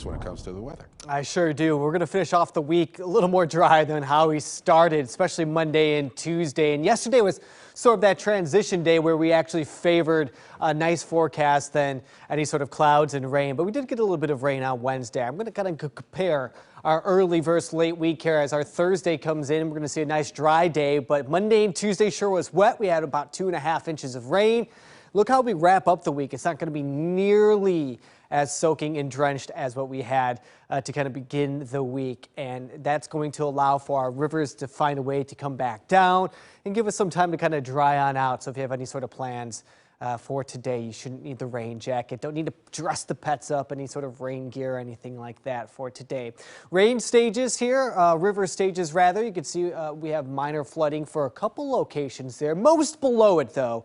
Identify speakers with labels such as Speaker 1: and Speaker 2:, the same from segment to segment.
Speaker 1: when it comes to the weather.
Speaker 2: I sure do. We're going to finish off the week a little more dry than how we started, especially Monday and Tuesday. And yesterday was sort of that transition day where we actually favored a nice forecast than any sort of clouds and rain. But we did get a little bit of rain on Wednesday. I'm going to kind of compare our early versus late week here as our Thursday comes in. We're going to see a nice dry day, but Monday and Tuesday sure was wet. We had about 2.5 inches of rain. Look how we wrap up the week. It's not going to be nearly as soaking and drenched as what we had to kind of begin the week. And that's going to allow for our rivers to find a way to come back down and give us some time to kind of dry on out. So if you have any sort of plans for today, you shouldn't need the rain jacket. Don't need to dress the pets up, any sort of rain gear or anything like that for today. Rain stages here, river stages rather. You can see we have minor flooding for a couple locations there. Most below it though.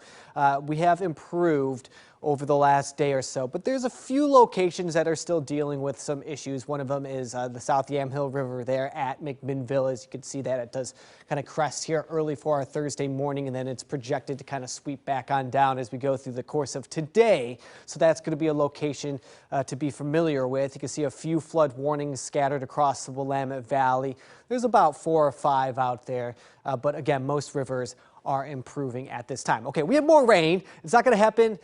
Speaker 2: We have improved over the last day or so, but there's a few locations that are still dealing with some issues. One of them is the South Yamhill River there at McMinnville. As you can see that it does kind of crest here early for our Thursday morning, and then it's projected to kind of sweep back on down as we go through the course of today. So that's going to be a location to be familiar with. You can see a few flood warnings scattered across the Willamette Valley. There's about 4 or 5 out there, but again, most rivers are improving at this time. Okay, we have more rain. It's not going to happen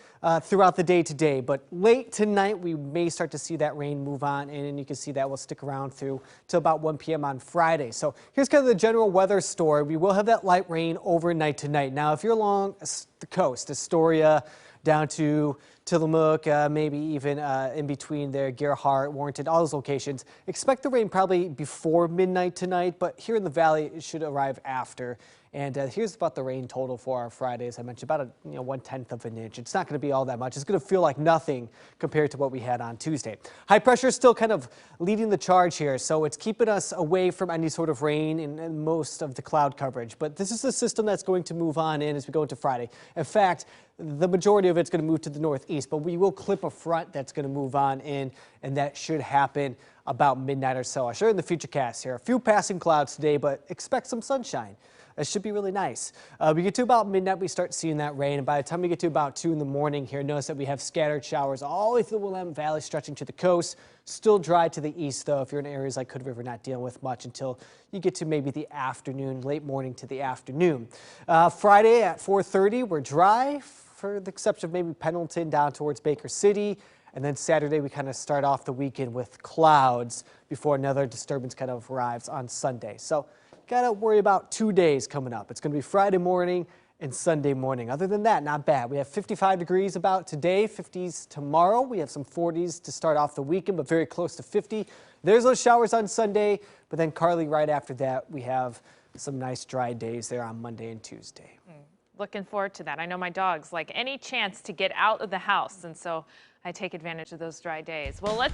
Speaker 2: throughout the day today, but late tonight we may start to see that rain move on, and you can see that will stick around through till about 1 p.m. on Friday. So here's kind of the general weather story. We will have that light rain overnight tonight. Now, if you're along the coast, Astoria, down to Tillamook, maybe even in between there, Gerhardt, Warrenton, all those locations. Expect the rain probably before midnight tonight, but here in the valley, it should arrive after. And here's about the rain total for our Friday, as I mentioned, about 1/10 of an inch. It's not going to be all that much. It's going to feel like nothing compared to what we had on Tuesday. High pressure is still kind of leading the charge here, so it's keeping us away from any sort of rain and most of the cloud coverage. But this is the system that's going to move on in as we go into Friday. In fact, the majority of it's going to move to the northeast, but we will clip a front that's going to move on in, and that should happen about midnight or so. I'll show you in the FUTURECAST here. A few passing clouds today, but expect some sunshine. It should be really nice. We get to about midnight, we start seeing that rain. And by the time we get to about 2 in the morning here, notice that we have scattered showers all the way through the Willamette Valley, stretching to the coast. Still dry to the east, though, if you're in areas like Hood River, not dealing with much until you get to maybe the afternoon, late morning to the afternoon. Friday at 4:30, we're dry, for the exception of maybe Pendleton down towards Baker City. And then Saturday, we kind of start off the weekend with clouds before another disturbance kind of arrives on Sunday. So got to worry about 2 days coming up. It's going to be Friday morning and Sunday morning. Other than that, not bad. We have 55 degrees about today, 50s tomorrow. We have some 40s to start off the weekend, but very close to 50. There's those showers on Sunday, but then Carly, right after that, we have some nice dry days there on Monday and Tuesday.
Speaker 3: Looking forward to that. I know my dogs like any chance to get out of the house, and so I take advantage of those dry days. Well, let's